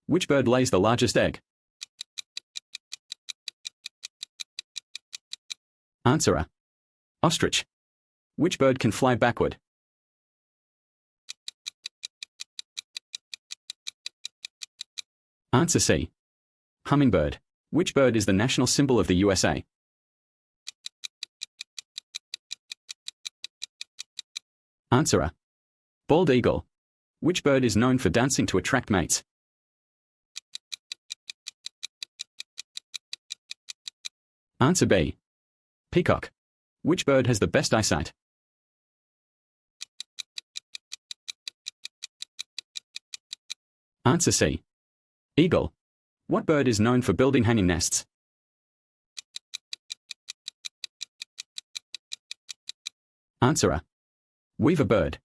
Which bird lays the largest egg? Answer A. Ostrich. Which bird can fly backward? Answer C. Hummingbird. Which bird is the national symbol of the USA? Answer A. Bald eagle. Which bird is known for dancing to attract mates? Answer B. Peacock. Which bird has the best eyesight? Answer C. Eagle. What bird is known for building hanging nests? Answer A. Weaver bird.